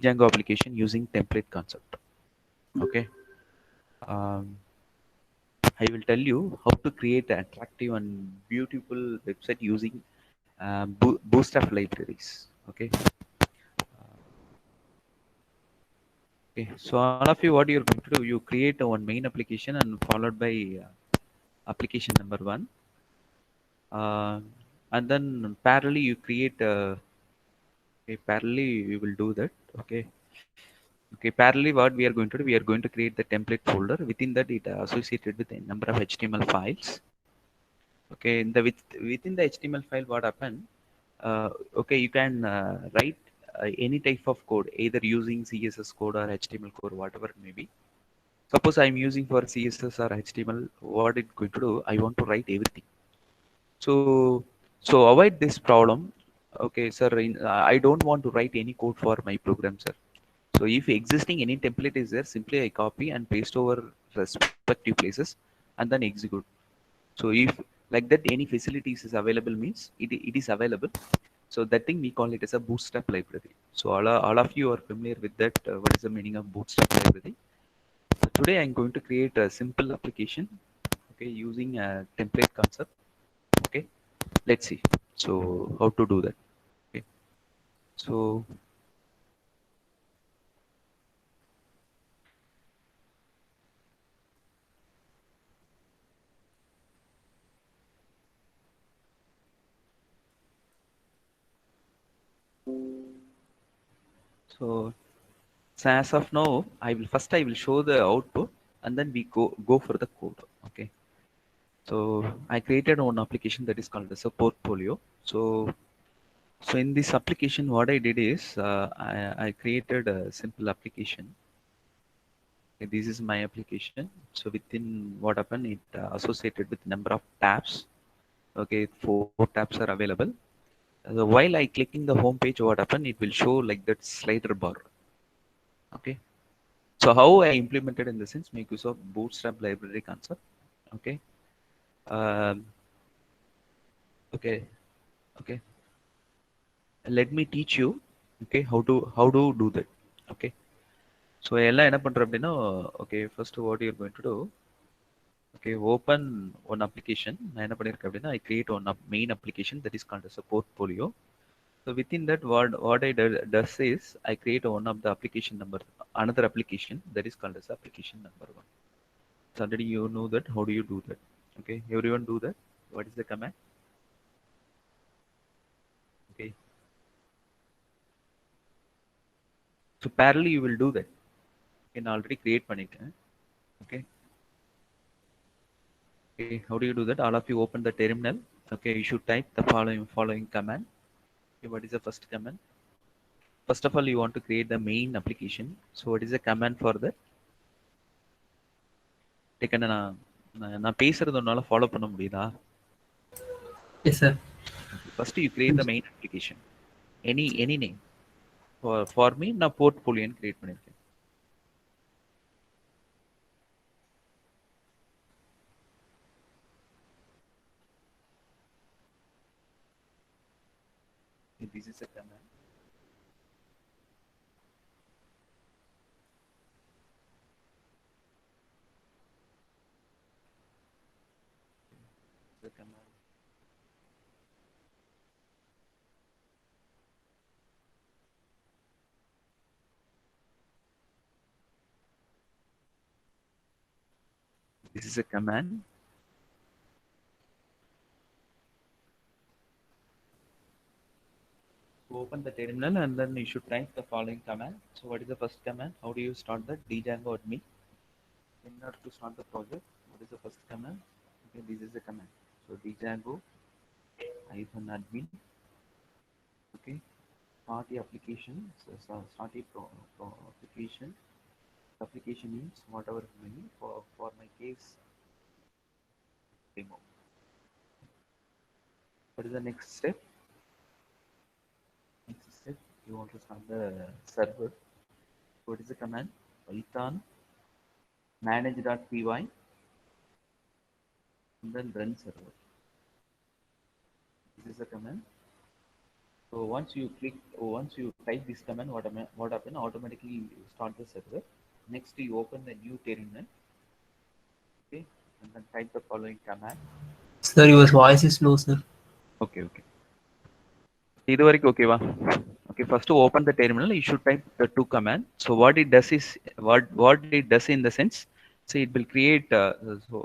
Django application using template concept. Okay. Um, I will tell you how to create an attractive and beautiful website using Bootstrap libraries. Okay. Okay. So all of you, what you're going to do, you create one main application and followed by application number one, uh, and then parallelly you create. Okay, parallelly we will do that. Okay. Okay. Parallelly, what we are going to do, we are going to create the template folder. Within that, it associated with a number of HTML files. Okay, in the within the HTML file, what happened? Okay, you can write any type of code, either using CSS code or HTML code, whatever it may be. Suppose I'm using for CSS or HTML, what it's going to do? I want to write everything. So, so avoid this problem. Okay, sir. I don't want to write any code for my program, sir. So if existing any template is there, simply I copy and paste over respective places and then execute. So if like that any facilities is available means it is available. So that thing we call it as a bootstrap library. So all of you are familiar with that. What is the meaning of bootstrap library? So today I'm going to create a simple application. Okay, using a template concept. Okay, let's see. So how to do that? Okay, so so So as of now, I will show the output and then we go for the code. Okay. So I created one application that is called as a portfolio. So in this application, what I did is I created a simple application. Okay, this is my application. So within what happened, it associated with number of tabs. Okay, four tabs are available. So while I clicking the home page, what happened? It will show like that slider bar. Okay. So how I implemented in the sense make use of Bootstrap library concept. Okay. Um, okay. Okay. Let me teach you. Okay. How to do that. Okay. So எல்லாம் என்ன பண்றோம் அப்படின்னா okay first what you're going to do. Okay. Open one application. நான் என்ன பண்ணிருக்கேன் அப்படின்னா I create one main application that is called as a portfolio. So within that what I does is I create one of the application number another application that is called as application number one. So already you know that. How do you do that? Okay, everyone do that. What is the command? Okay, so parallelly you will do that. You can already create பண்ணிட்டேன். Okay, okay. How do you do that? All of you open the terminal. Okay, you should type the following command. Okay, what is the first command? First of all, you want to create the main application. So what is the command for that? Take நான் நான் பேசுறது உன்னால follow பண்ண முடியுதா? Yes, sir. Okay. First you create the main application. Any name. For me நான் portfolio create பண்ணிருக்கேன். This is a command. The command. This is a command. So open the terminal and then you should type the following command. So what is the first command? How do you start that? Django admin. In order to start the project, what is the first command? Okay, this is the command. So Django -admin. Okay, start the application. So start a application. Application means whatever it may be. For my case, demo. What is the next step? Next step, you want to start the server. What is the command? Python manage.py and then run server. This is the command. So once you type this command, what happen? Automatically you start the server. Next you open the new terminal, okay, and then type the following command. Sir, your voice is low, sir. Okay, okay. இது வரைக்கும் ஓகேவா? Okay, first to open the terminal, you should type the two command. So what it does is what it does in the sense, so it will create so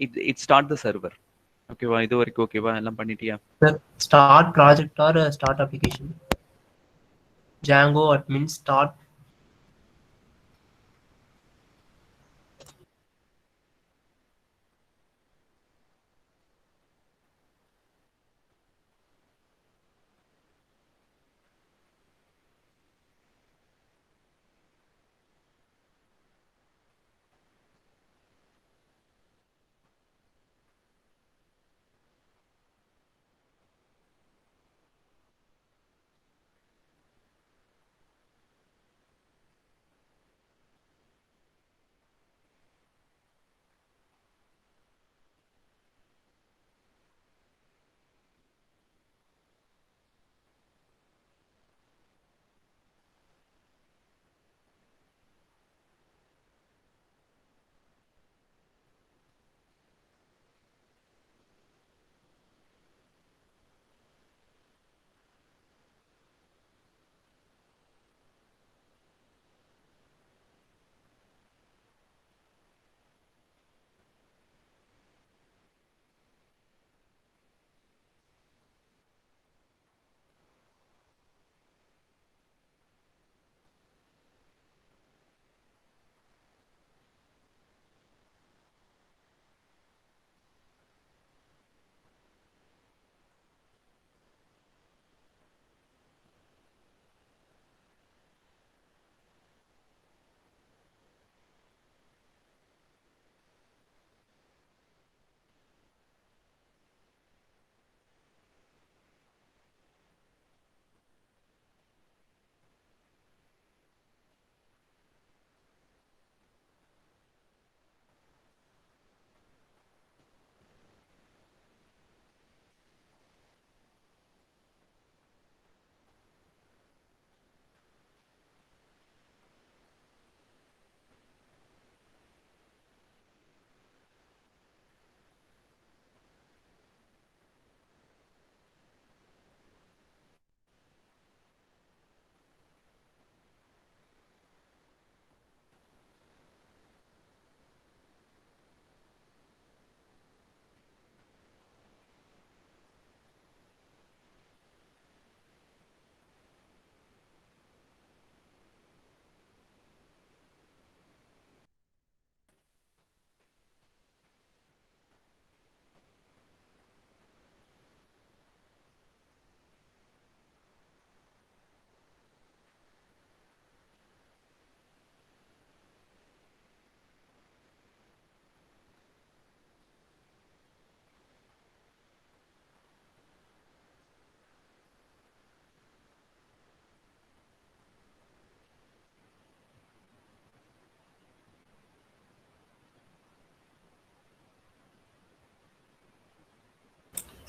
it start the server. ஓகேவா? இது வரைக்கும் ஓகேவா? எல்லாம் பண்ணிட்டியா? Sir, start project or start application. Django admin start.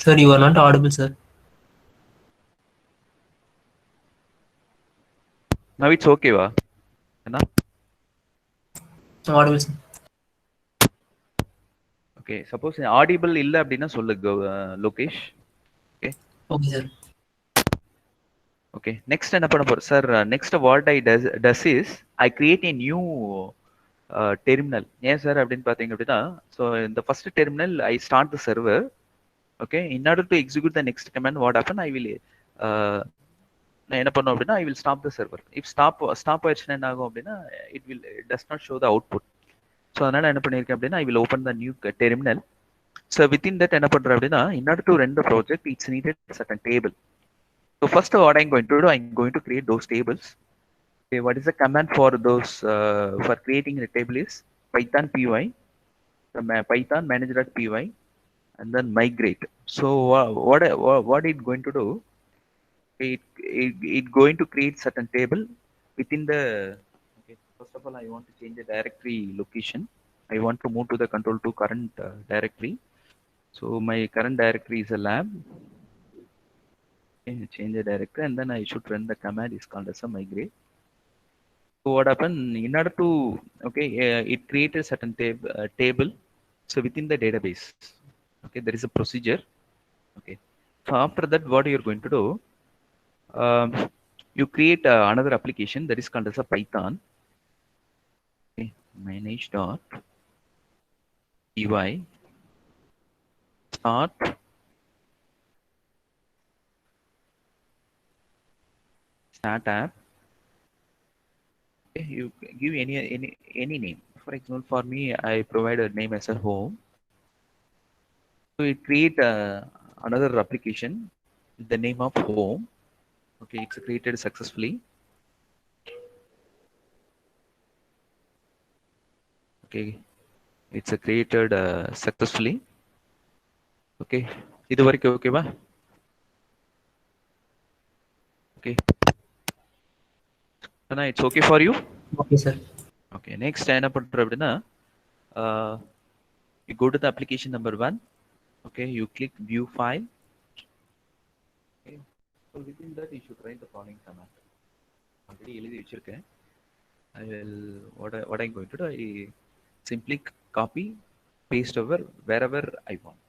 Sir, you are not audible, sir. Now it's ஓகேவா? என்ன? Audible, sir. Okay, suppose audible இல்ல அப்படின்னா சொல்லு Lokesh. Okay. Okay, sir. Okay, next என்ன பண்ண போறோம் sir? Next what I does is I create a new terminal. ஏன் sir அப்படின்னு பார்த்தீங்க அப்படின்னா, ஸோ இந்த first terminal I start the server. Okay, in order to execute the next command what happen I will நான் என்ன பண்ணும் அப்படின்னா I will stop the server. If stop ஆயிடுச்சுன்னா என்ன ஆகும் அப்படின்னா it will does not show the output. So அதனால என்ன பண்ணியிருக்கேன் அப்படின்னா I will open the new terminal. So within that என்ன பண்றேன் அப்படின்னா in order to run the project it's needed certain table. So first what I'm going to do, I'm going to create those tables. Okay, what is the command for those for creating the table is python py, python manager.py, and then migrate. So what it going to do? It going to create certain table within the. Okay, first of all, I want to change the directory location. I want to move to the control to current directory. So my current directory is a lab. Okay, change the directory, and then I should run the command is called as a migrate. So what happened in order to it created a certain table. So within the database, okay, there is a procedure. Okay, so after that, what you're going to do, you create another application that is called as a Python. Okay, manage dot py start start app. Okay, you give any name. For example, for me, I provide a name as a home. So it create another application with the name of home. Okay, it's created successfully. Okay, it's created successfully. Okay, இது வரைக்கும் ஓகேவா? Okay, Anna, it's okay for you? Okay, sir. Okay, next என்ன பண்ற அப்படின்னா, uh, you go to the application number one. Okay, you click view file. Okay, so within that you should write the following command. Already எழுதி வச்சிருக்கேன். I will what I'm going to do, I simply copy, paste over wherever I want.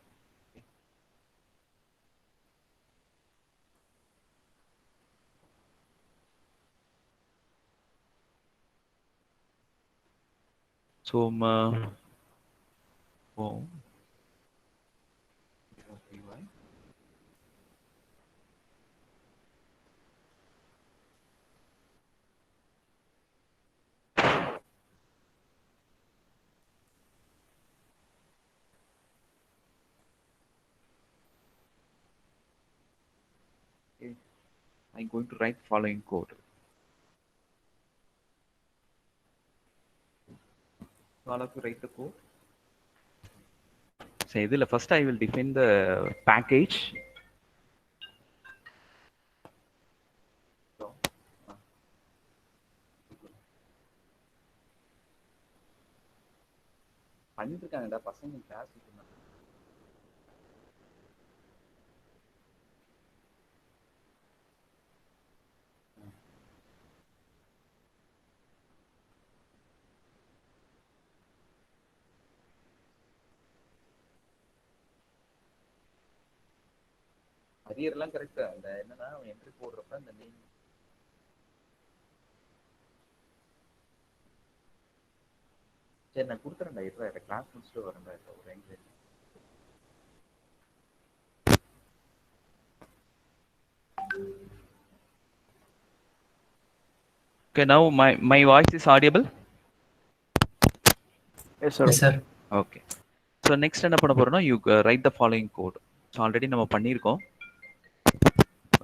So home. Okay, I'm going to write following code. So all of you write the code. So இதில் first I will define the package. So, பண்ணிட்டு இருக்காங்கடா பசங்க class. அரியர்லாம் correct. அந்த என்னன்னா entry போடுறப்ப அந்த name. சரி நான் கொடுத்துறேன்டா, இருடா கிளாஸ் முடிச்சுட்டு வரேன்டா ஒரு எங்க. Okay, now my voice is audible. Yes, sir. Yes, sir. Okay. So next என்ன பண்ண போறோம்னா, you write the following code. So already நம்ம பண்ணியிருக்கோம்.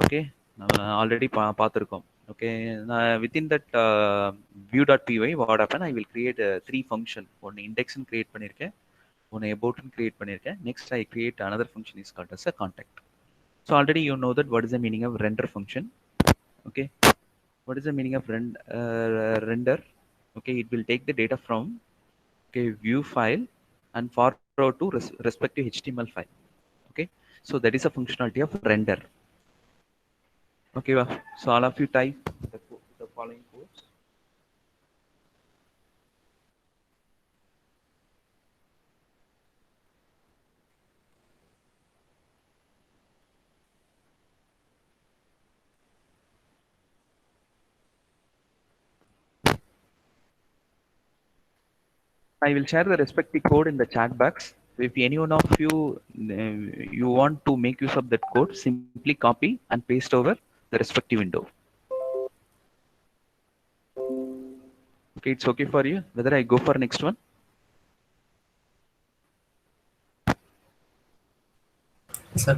Okay, நம்ம ஆல்ரெடி பார்த்துருக்கோம். Okay, within that view.py what happen, I will create three function. ஒன்னு indexன்னு create பண்ணியிருக்கேன், ஒன்னு aboutன்னு create பண்ணியிருக்கேன். Next I create another function is called as a contact. So already you know that what is the meaning of render function. Okay, what is the meaning of render? Okay, it will take the data from view file and forward to respective HTML file. Okay, so that is a functionality of render. Okay, so all of you type the following codes. I will share the respective code in the chat box. So if any one of you you want to make use of that code, simply copy and paste over the respective window. Okay, it's okay for you. Whether I go for next one? Yes, sir.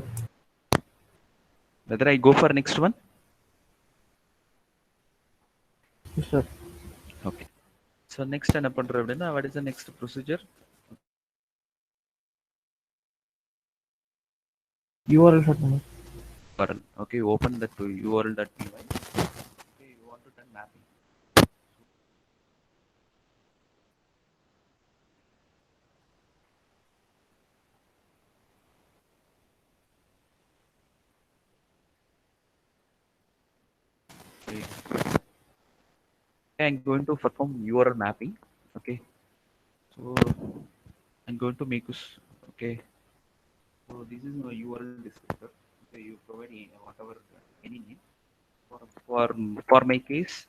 Whether I go for next one? Yes, sir. Okay. So next என்ன பண்றோம் அப்படின்னா, what is the next procedure? URL set பண்ணு. URL. Okay, open that to url.py. Okay, you want to turn mapping. Okay. I'm going to perform URL mapping. Okay. So I'm going to make this. Okay. So this is my URL descriptor. Okay, you provide whatever any name. For for for my case,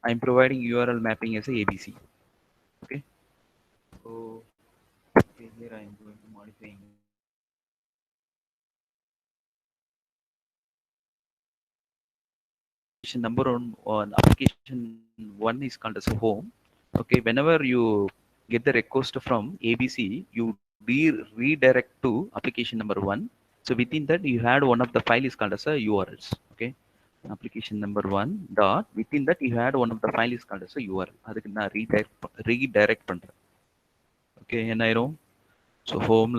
I'm providing URL mapping as a ABC. Okay. So okay, here I'm going to modify application number on application one is called as home. Okay, whenever you get the request from ABC, you redirect to application number one. So within that, you had one of the file is called as a URLs. Okay, application number one dot within that you had one of the file is called as a URL. அதுக்கு நான் redirect பண்றேன். Okay, என்ன ஆயிரும்? So home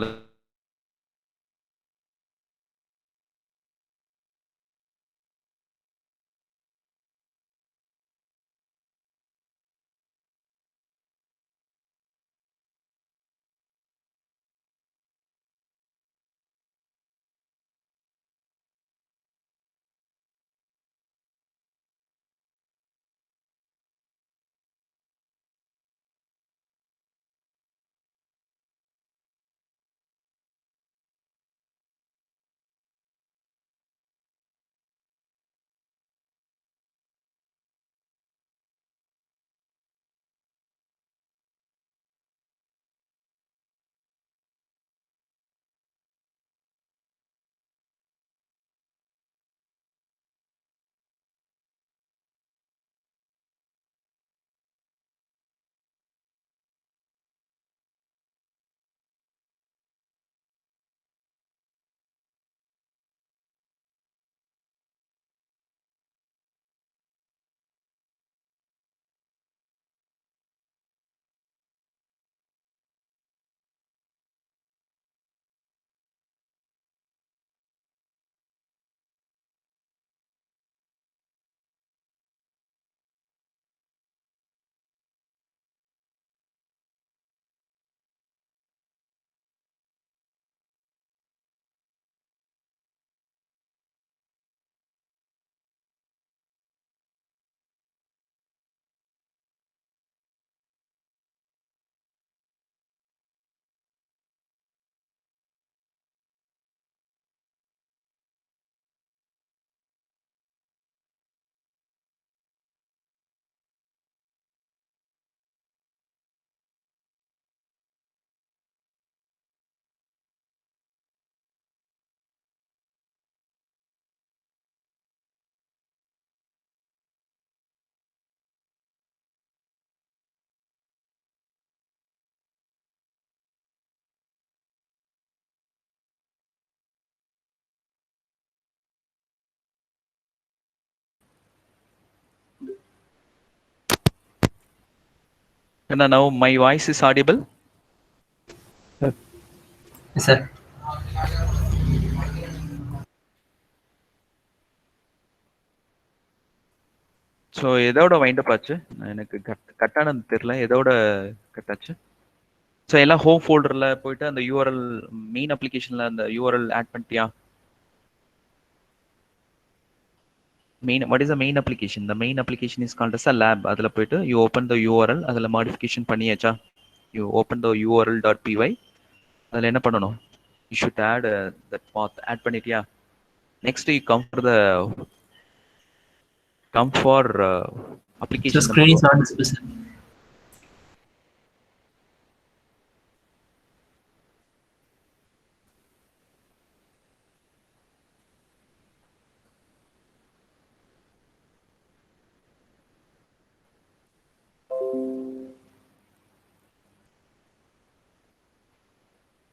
and now my voice is audible. Sir. Yes, sir. So எதோட wind up ஆச்சு? எனக்கு கட்டானது தெரியல. எதோட கட் ஆச்சு? ஸோ எல்லாம் ஹோம் ஃபோல்டர்ல போயிட்டு அந்த யூஆர்எல் மெயின் அப்ளிகேஷன்ல அந்த யூஆர்எல் ஆட் பண்ணிட்டியா? Main what is the main application? The main application is called as a lab. அதில் போயிட்டு யூ ஓப்பன் த யூஆர்எல், அதில் மாடிஃபிகேஷன் பண்ணியாச்சா? You open the URL dot PY. அதில் என்ன பண்ணணும்? You should add that path. Add பண்ணிட்டியா? Next you come for So application screen number is not visible, sir.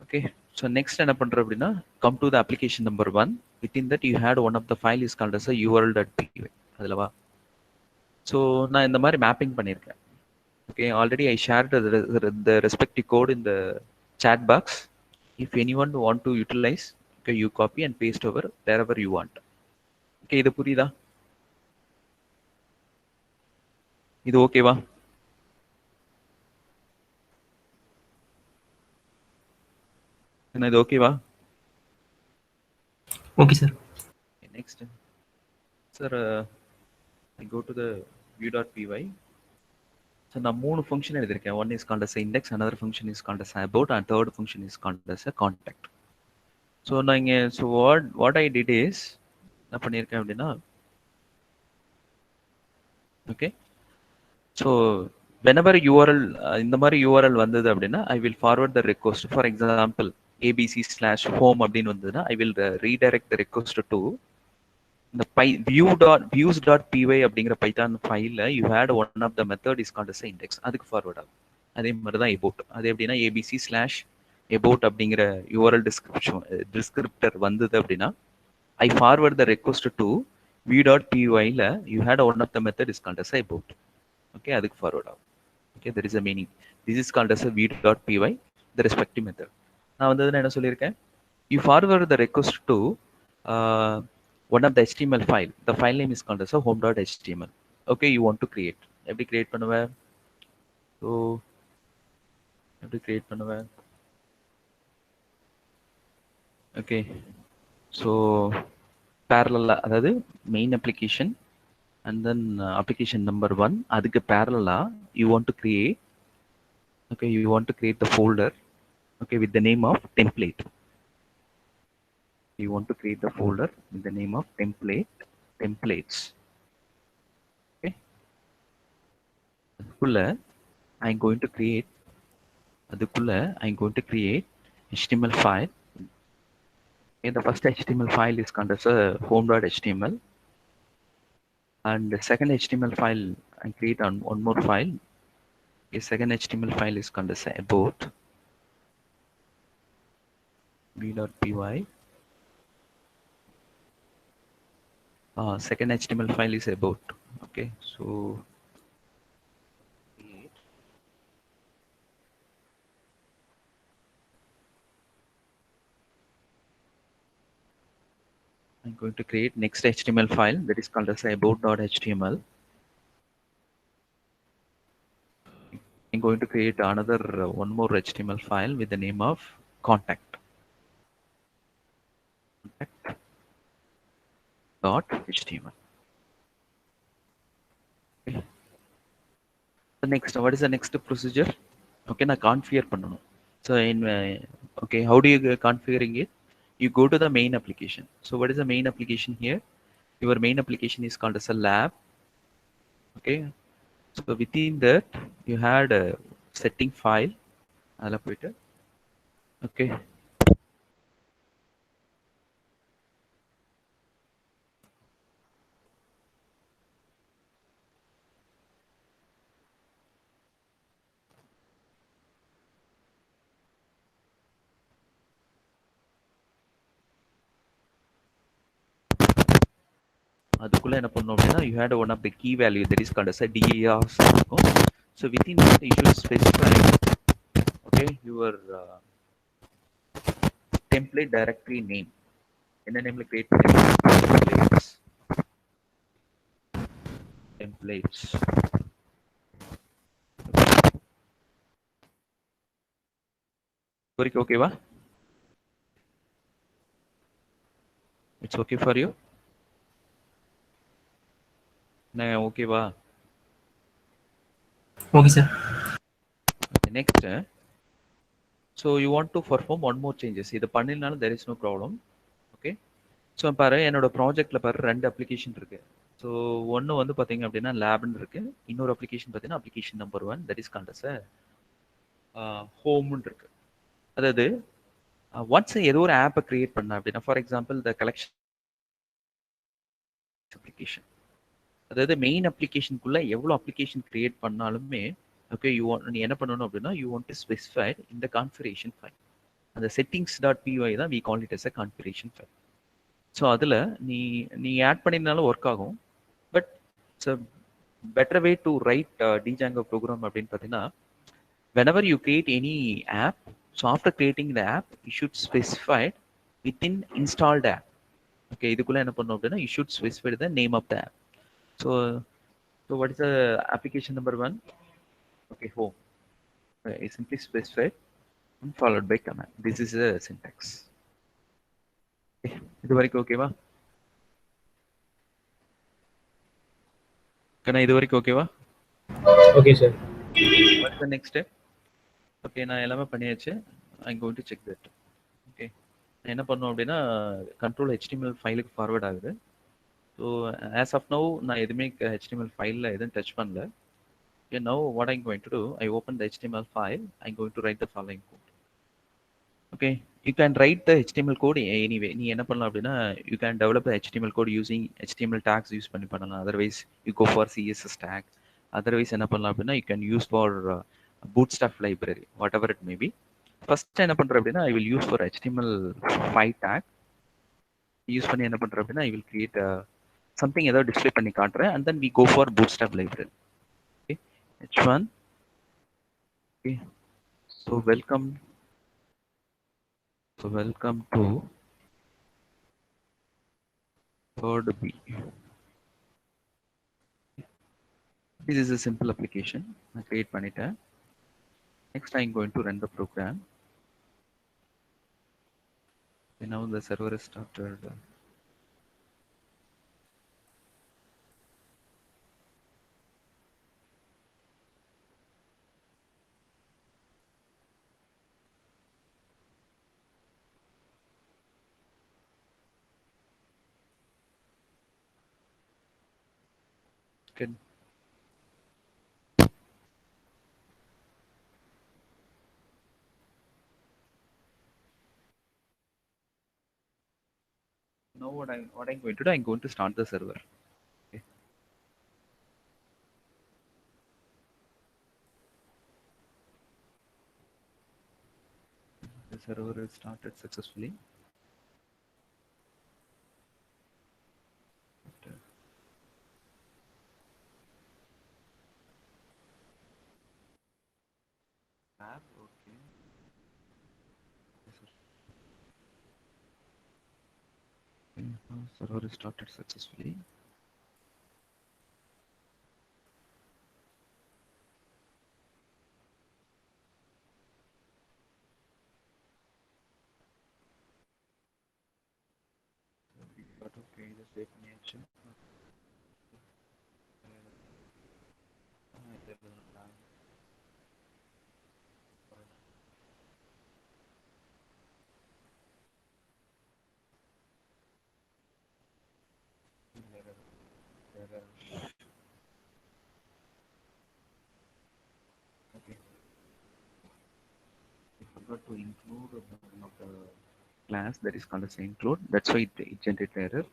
okay. So next என்ன பண்ற அப்படின்னா come to the application number 1. Within that you had one of the file is called as a url.py. அதுல வா. So நான் இந்த மாதிரி mapping பண்ணியிருக்கேன். Okay, already I shirt the respective code in the chat box. If anyone want to utilize, okay, you copy and paste over wherever you want. Okay, இது புரியுதா? இது ஓகேவா? என்ன இது ஓகேவா? Okay, sir. Next. Sir, I go to the view.py. So நான் மூணு function எழுதியிருக்கேன். One is called as index, another function is called as about, and third function is called as a contact. So நான் இங்கே what I did is என்ன பண்ணியிருக்கேன் அப்படின்னா, okay, so whenever URL இந்த மாதிரி URL வந்தது அப்படின்னா I will forward the request. For example, abc/home அப்படின்னு வந்ததுன்னா I will redirect the request to the views.py அப்படிங்கிற பைத்தான் ஃபைல்ல you had one of the method is called as index. அதுக்கு forward ஆகும். அதே மாதிரி தான் about. அது எப்படின்னா abc/about அப்படிங்கிற URL descriptor வந்தது அப்படின்னா I forward the request to view.py-ல you had one of the method is called as about. Okay, அதுக்கு ஃபார்வர்ட் ஆகும். Okay, there is a meaning. This is called as a view.py, the respective method. நான் வந்து என்ன சொல்லியிருக்கேன், you forward the request to one of the HTML file. The file name is called as a home.html. Okay, you want to create. எப்படி create பண்ணுவேன்? So எப்படி create பண்ணுவேன்? Okay, so parallel, அதாவது main application and then application number 1, அதுக்கு parallel you want to create, okay, you want to create the folder, okay, with the name of template. You want to create the folder with the name of templates. Okay, அதுக்குள்ள I'm going to create HTML file. Okay, the first HTML file is called as a home.html, and the second HTML file I create on one more file. The second HTML file is called as about v.py. Second HTML file is about. Okay, so I'm going to create next HTML file that is called as about.html. I'm going to create another one more HTML file with the name of contact.html. Okay. The next, what is the next procedure? Okay, na configure பண்ணனும். So in okay, how do you configuring it? You go to the main application. So what is the main application here? Your main application is called as a lab. Okay, so within that you had a setting file. I'll put it. Okay, அதுக்குள்ள என்ன பண்ணனும் அப்படினா you had one of the key value that is called as a dir. So within that you should specify, okay, your template directory name. என்ன நேம்ல create பண்ணிருக்கீங்க? templates. Okay va? It's okay for you? Okay va? Okay, sir. Okay, next, so you want to perform one more changes. இது பண்ணினாலும் there is no problem. Okay, so பாரு என்னோட ப்ராஜெக்ட்ல பாரு ரெண்டு அப்ளிகேஷன் இருக்கு. ஸோ ஒன்று வந்து பார்த்தீங்க அப்படின்னா லேப்னு இருக்கு, இன்னொரு அப்ளிகேஷன் பார்த்தீங்கன்னா application number 1 that is called as ஹோம்னு இருக்கு. அதாவது ஒன்ஸ் ஏதோ ஒரு ஆப்பை கிரியேட் பண்ண அப்படின்னா, for example the collection application, அதாவது மெயின் அப்ளிகேஷனுக்குள்ள எவ்வளோ அப்ளிகேஷன் கிரியேட் பண்ணாலுமே, ஓகே, நீ என்ன பண்ணணும் அப்படின்னா யூ வாண்ட் டு ஸ்பெசிஃபை இந்த கான்ஃபிகரேஷன் ஃபைல். அந்த settings.py தான் we call it as a configuration file. So அதில் நீ ஆட் பண்ணியிருந்தாலும் ஒர்க் ஆகும். But it's a better way to write Django program அப்படின்னு பார்த்தீங்கன்னா, whenever you create any app, so after creating the app you should specify within installed app. Okay, இதுக்குள்ள என்ன பண்ணணும் அப்படின்னா you should specify the name of the app. So what is the application number 1? Okay, home. I simply specify and followed by command. This is a syntax. Okay, இது வரைக்கும் ஓகேவா? நான் இது வரைக்கும் ஓகேவா? Okay, sir. What's the next step? Okay, நான் எல்லாமே பண்ணியாச்சு. I'm going to check that. Okay, என்ன பண்ணணும் அப்படின்னா கண்ட்ரோல் HTML ஃபைலுக்கு ஃபார்வர்ட் ஆகுது. ஸோ ஆஸ் ஆஃப் நவ் நான் எதுவுமே HTML ஃபைலில் எதுவும் டச் பண்ணல. Okay, now what I'm going to do, I open the HTML file. I'm going to write the following code. Okay, you can write the HTML code anyway. நீ என்ன பண்ணலாம் அப்படின்னா you can develop the HTML code using HTML tags use பண்ணி பண்ணலாம். Otherwise you go for CSS tag. Otherwise என்ன பண்ணலாம் அப்படின்னா you can use for bootstrap library, whatever it may be. First என்ன பண்றேன் அப்படின்னா I will use for HTML5 tag. Use பண்ணி என்ன பண்றேன் அப்படின்னா I will create something ஏதாவது டிஸ்ப்ளே பண்ணி காட்டுறேன் and then we go for bootstrap library. Okay, h1. Okay, so welcome to third B. This is a simple application. I create பண்ணிட்டேன். Next I'm going to run the program. Okay, now the server is started. Good. Now what I'm going to do, I'm going to start the server. Okay. The server is started successfully. App, okay. Now server is started successfully. But okay, just wait பண்ணியாச்சு. Okay. I forgot to include one of the class that is called as include. That's why it generated error.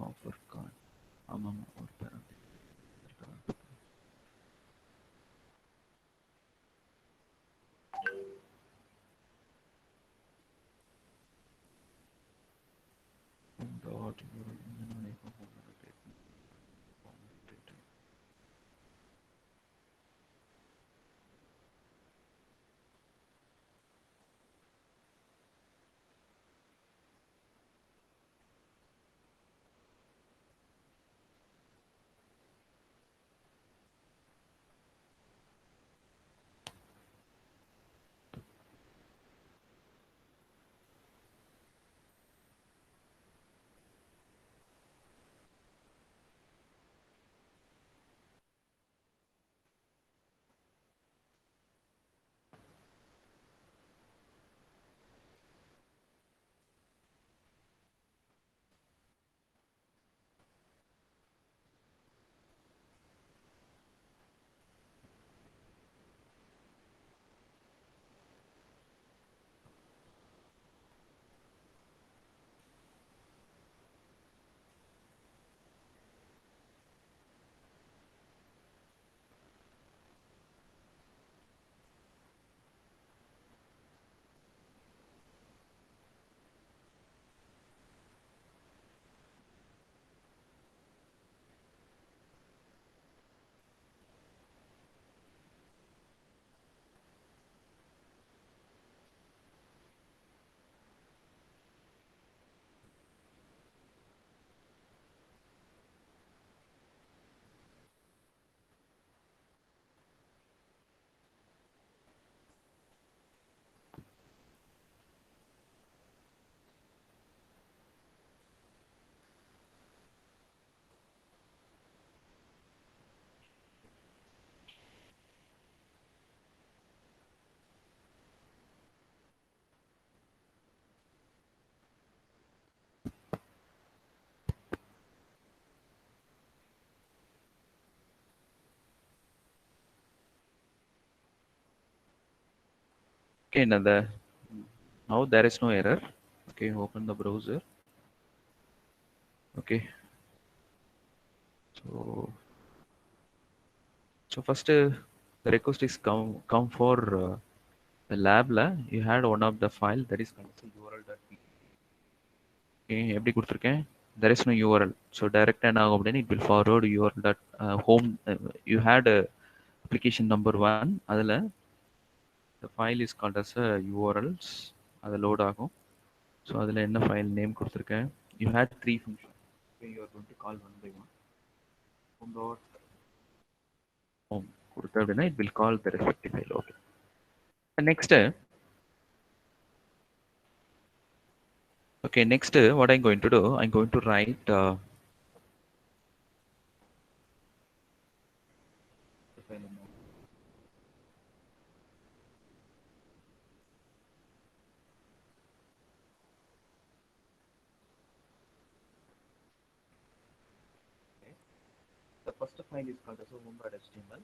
Offer card. ஆமாம் ஒரு parent. Okay, now there is no error. Okay, open the browser. Okay, so first the request is come for the lab la. You had one of the file that is called url.py. Okay, எப்படி கொடுத்திருக்கேன்? There is no URL. So direct and it will forward URL dot home. You had application number 1. அதில் the file is called as URLs. அது load ஆகும். So அதில் என்ன file name கொடுத்திருக்கேன்? You had 3 functions. Okay, you are going to call one by one. Home dot home கொடுத்த அப்படின்னா it will call the respective file. Okay. Next, okay, next what I'm going to do, I'm going to write the first file is called as home.html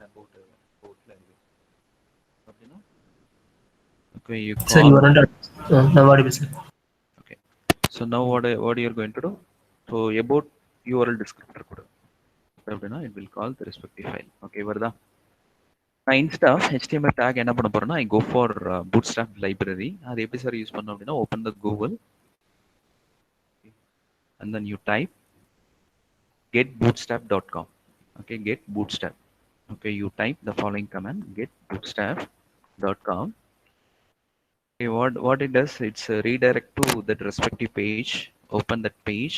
about language. Okay, you call. Sir, you are under. Now what is it? Okay. So now what you are going to do? So about URL descriptor kudu. It will call the respective file. Okay, varda. Now instead of HTML tag என்ன பண்ண போறேன்னா I go for bootstrap library. அது எப்படி sir use பண்ணோம் அப்படின்னா open the Google and then you type getbootstrap.com. Okay, get bootstrap. Okay, you type the following command getbootstrap.com. Okay, what it does, it's a redirect to that respective page. Open that page.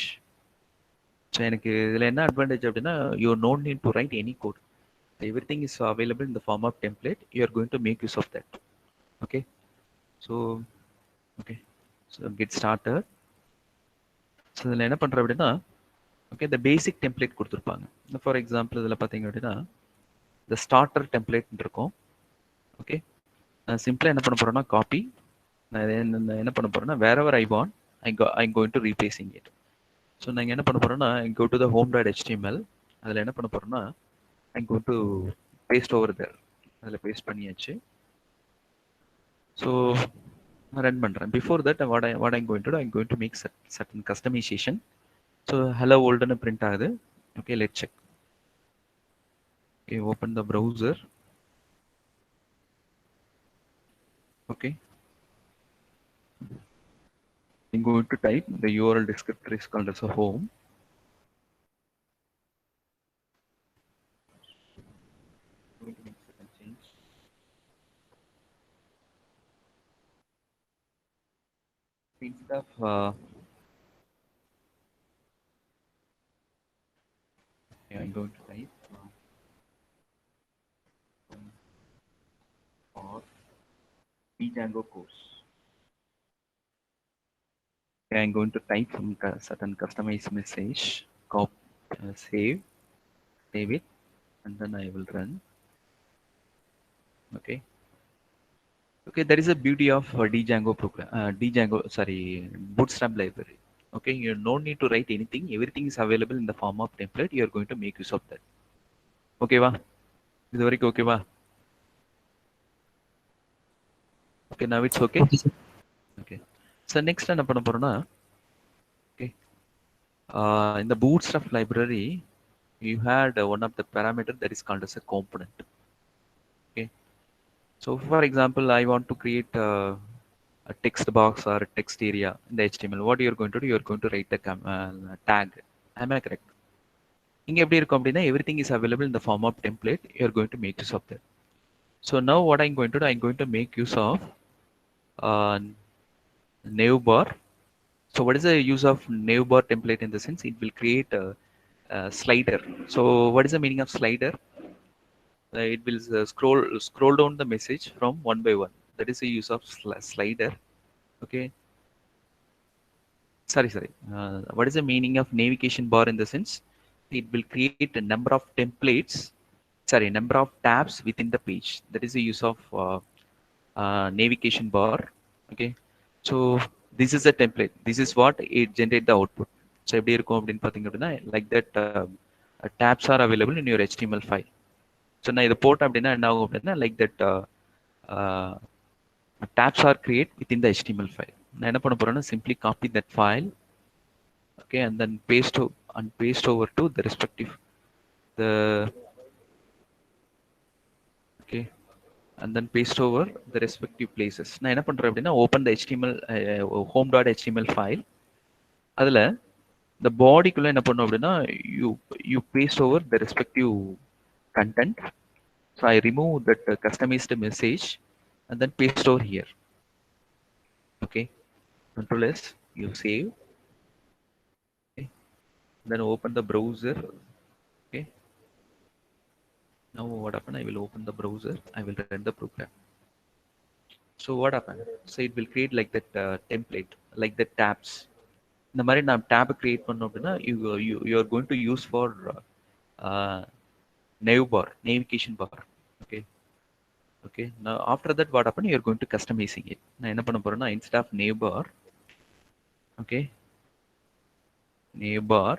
So எனக்கு இதில் என்ன advantage அப்படின்னா you don't need to write any code. Everything is available in the form of template. You are going to make use of that. Okay, so okay, so get started. So இதில் என்ன பண்ற அப்படின்னா okay, the basic template கொடுத்துருப்பாங்க. For example இதில் பார்த்தீங்க அப்படின்னா the starter template இருக்கும். Okay, நான் சிம்பிளாக என்ன பண்ண போறேன்னா காப்பி, நான் என்ன பண்ண போறேன்னா wherever I want I'm going to replacing it. So நாங்கள் என்ன பண்ண போறோம்னா I go to the home.html. அதில் என்ன பண்ண போறோம்னா I'm going to paste over there. அதில் paste பண்ணியாச்சு. ஸோ நான் ரன் பண்ணுறேன். Before that what I'm going to do, I'm going to make certain customization. So hello worldன்னு print ஆகுது. Okay, let's check. Okay, open the browser. Okay, I'm going to type the URL descriptor is called as a home. I'm going to make certain change. Instead of yeah, I'm going to type or Django course. Okay, I'm going to type some certain customized message, save it, and then I will run. Okay. Okay, there is a beauty of Django program, Bootstrap library. Okay, you don't need to write anything. Everything is available in the form of template. You are going to make use of that. Okay, va? Is it okay, va? Okay, now it's okay. Okay, sir. Okay. So next என்ன பண்ண போறோம்னா okay, in the Bootstrap library you had one of the parameter that is called as a component. Okay, so for example I want to create a text box or a text area in the HTML. What you are going to do, you are going to write the tag. Am I correct? இங்க எப்படி இருக்கும் அப்படின்னா everything is available in the form of template. You are going to make use of that. So now what I'm going to do, I'm going to make use of navbar. So what is the use of navbar template? In the sense it will create a slider. So what is the meaning of slider? It will scroll down the message from one by one. That is the use of slider. Okay, sorry, what is the meaning of navigation bar? In the sense it will create a number of templates, number of tabs within the page. That is the use of navigation bar. Okay, so this is a template. This is what it generate the output. So எப்படி இருக்கும் அப்படின்னு பார்த்தீங்க அப்படின்னா like that tabs are available in your HTML file. So நான் இதை போட்டேன் அப்படின்னா என்ன ஆகும் அப்படின்னா like that tabs are create within the HTML file. நான் என்ன பண்ண போறேன்னா simply copy that file, okay, and then paste over to the respective the okay, and then paste over the respective places. நான் என்ன பண்றேன் அப்படின்னா open the HTML home.html file. அதுல the bodyக்குள்ள என்ன பண்ணும் அப்படின்னா you paste over the respective content. So I remove that customized message and then paste over here. Okay, Control S, you save. Okay. Then open the browser. Okay. Now what happened? I will open the browser. I will run the program. So what happened? So it will create like that template, like the tabs. இந்த மாதிரி நான் tab create பண்ணோம் அப்படின்னா you are going to use for nav bar, navigation bar. Okay. Okay. Now after that what happened? You are going to customizing it. நான் என்ன பண்ண போறேன்னா instead of nav bar, okay, nav bar.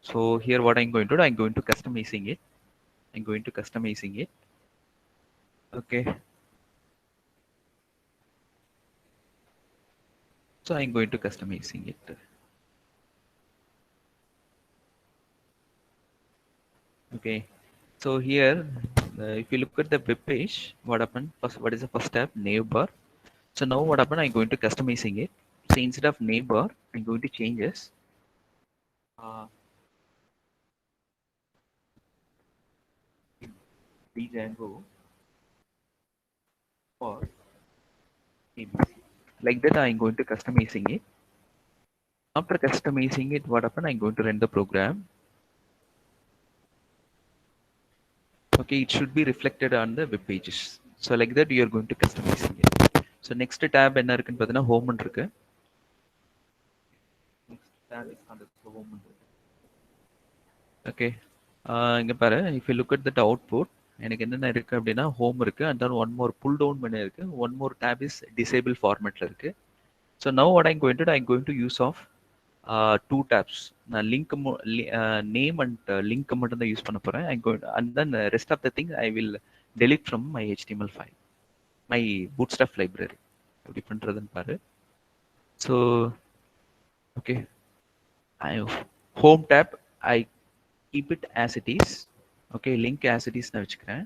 So here what I'm going to do, I'm going to customizing it. I'm going to customizing it. Okay. So I'm going to customizing it. Okay. So here, if you look at the web page, what happened? First, what is the first tab? Nav bar. So now what happened? I'm going to customizing it. So instead of nav bar, I'm going to change this. Django for ABC. Like that, I'm going to customizing it. After customizing it, what happened? I'm going to run the program. Okay, it should be reflected on the web pages. So like that, you are going to customizing it. So next tab என்ன இருக்குன்னு பார்த்தீங்கன்னா home இருக்கு. Next tab is called home. Okay. இங்க பாரு, if you look at that output, எனக்கு என்னென்ன இருக்கு அப்படின்னா home இருக்கு, and then one more pull down menu இருக்கு, one more tab is disable formatல இருக்கு. So now what I'm going to do, I'm going to use of two tabs. நான் link name and link மட்டும் தான் use பண்ண போறேன். I'm going and then rest of the thing I will delete from my HTML file, my bootstrap library. எப்படி பண்றதுன்னு பாரு. So okay, home tab I keep it as it is. Okay, link as it is நான் வச்சுக்கிறேன்.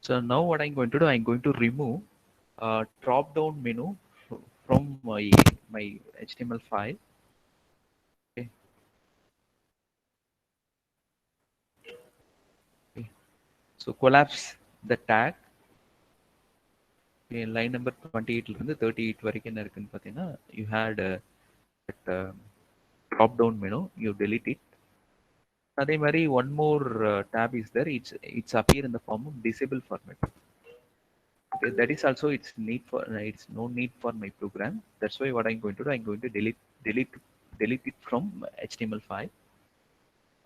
So now what I'm going to do, I'm going to remove drop down menu from my HTML file. Okay. Okay. So collapse the tag. Okay, line number 28 இருந்து 38 வரைக்கும் என்ன இருக்குன்னு பார்த்தீங்கன்னா you had that drop down menu, you delete it. அதே மாதிரி one more tab is there, it's appear in the form of disable format. Okay, that is also it's no need for my program. That's why what I'm going to do, I'm going to delete it from HTML file.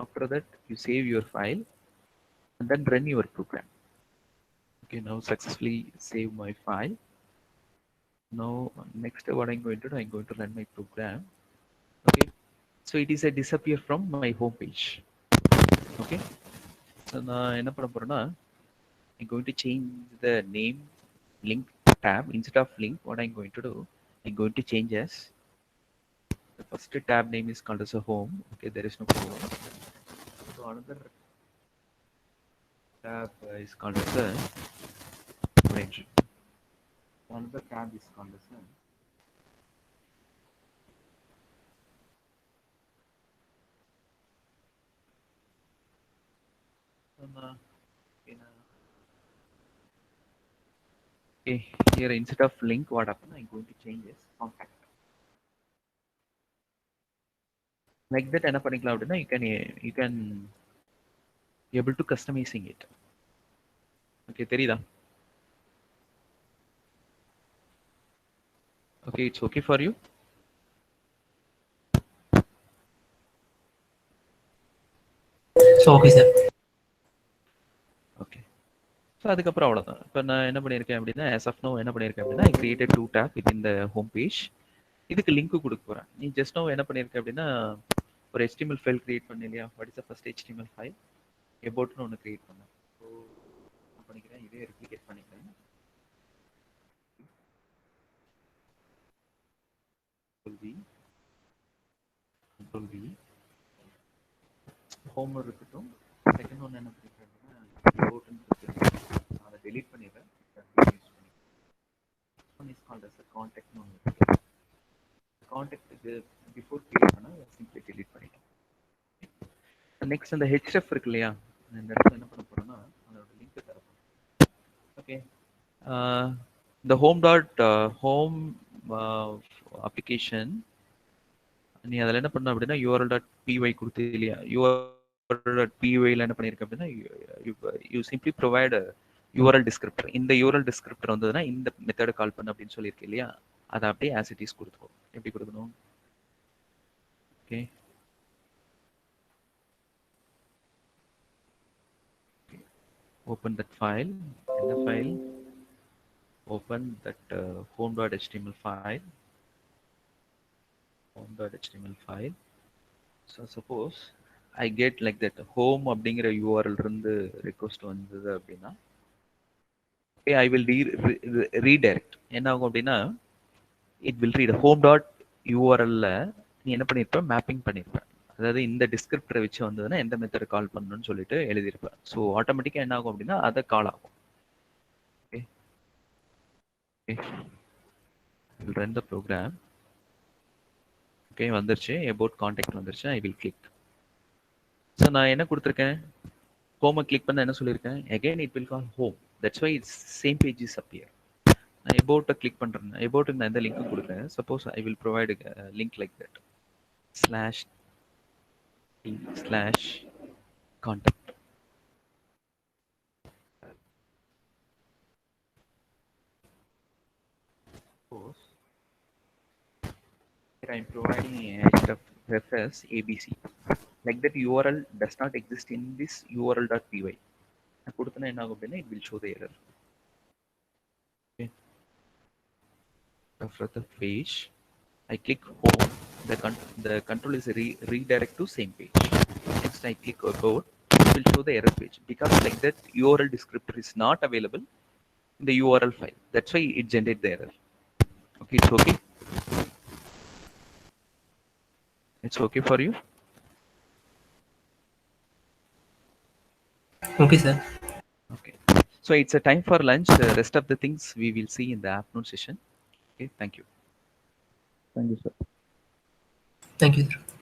After that you save your file and then run your program. Okay, now successfully save my file. Now next what I'm going to do, I'm going to run my program. Okay, so it is a disappear from my home page. Okay, so நான் என்ன பண்ண போறேன்னா I'm going to change the name link tab. Instead of link, what I'm going to do, I'm going to change as the first tab name is called as a home. Okay, there is no home. So another tab is called as a range. Another tab is called as a okay, here instead of link, what happened? I'm going to change this contact. Like that, என்ன பண்ணிக்கலாம் அப்படின்னா you can able to customizing it. Okay, தெரியுதா? Okay, it's okay for you. So okay sir. Okay. So அதுக்கப்புறம் அவ்வளோதான். இப்போ நான் என்ன பண்ணியிருக்கேன் அப்படின்னா as of now என்ன பண்ணியிருக்கேன் அப்படின்னா I created 2 tab within the home page. இதுக்கு லிங்க் கொடுக்க போகிறேன். நீ ஜஸ்ட் now என்ன பண்ணியிருக்கேன் அப்படின்னா ஒரு HTML ஃபைல் கிரியேட் பண்ண இல்லையா? What is the first HTML file? எபோட்னு ஒன்று கிரியேட் பண்ணேன். ஸோ பண்ணிக்கிறேன், இதே ரெப்ளிகேட் பண்ணிக்கிறேன். Control V. ஹோம் இருக்கட்டும். செகண்ட் ஒன் என்ன பண்ணிக்கிறேன்னா அதை delete பண்ணிடுறேன். One is called as a contact ஒன்று இருக்கு. Contact before create பண்ண simply delete பண்ணிட்டேன். நெக்ஸ்ட் அந்த href இருக்கு இல்லையா, இந்த இடத்துல என்ன பண்ண போறோம்னா அதோட லிங்க் தரப்போம். ஓகே, இந்த home application நீ அதில் என்ன பண்ண அப்படின்னா url.py கொடுத்து இல்லையா, url.py என்ன பண்ணியிருக்க அப்படின்னா you simply provide URL descriptor. இந்த யூஆர்எல் டிஸ்கிரிப்டர் வந்ததுன்னா இந்த மெத்தடை கால் பண்ணு அப்படின்னு சொல்லியிருக்கு இல்லையா, அதை அப்படியே ஆஸ் இட் இஸ் கொடுத்துக்கோ. எப்படி கொடுக்கணும்? Okay, open that file. In the file, open that home.html file. Home.html file. So suppose I get like that home அப்படிங்கிற URL இருந்து request வந்தது அப்படின்னா, okay, I will redirect. என்ன ஆகும் அப்படின்னா, it will read home.url நீ என்ன பண்ணிருப்ப, மேப்பிங் பண்ணிருப்ப. அதாவது இந்த டிஸ்கிரிப்டரை வச்சு வந்ததுன்னா எந்த மெத்தட் கால் பண்ணணும்னு சொல்லிட்டு எழுதியிருப்பேன். ஸோ ஆட்டோமேட்டிக்காக என்ன ஆகும் அப்படின்னா அதை கால் ஆகும். Okay, run the program. Okay, வந்துருச்சு, அபவுட் கான்டாக்ட் வந்துருச்சு. I will click. ஸோ நான் என்ன கொடுத்துருக்கேன், ஹோமை கிளிக் பண்ண என்ன சொல்லியிருக்கேன், again it will call home. That's why it's same page is appear. நான் அபவுட்டை கிளிக் பண்ணுறேன். அபவுட்டுக்கு நான் எந்த லிங்க்கும் கொடுக்குறேன். Suppose I will provide link like that /contact. Suppose I am providing a reference ABC. Like that URL does not exist in this url.py. நான் கொடுத்தனா என்ன ஆகும் அப்படின்னா it will show the error. Okay. After the page, I click home. The control is redirect to same page. Next I click about. It will show the error page because like that URL descriptor is not available in the URL file. That's why it generates the error. Okay, it's okay. It's okay for you? Okay, sir. Okay. So it's a time for lunch. The rest of the things we will see in the afternoon session. Okay, thank you. Thank you, sir. Thank you, sir.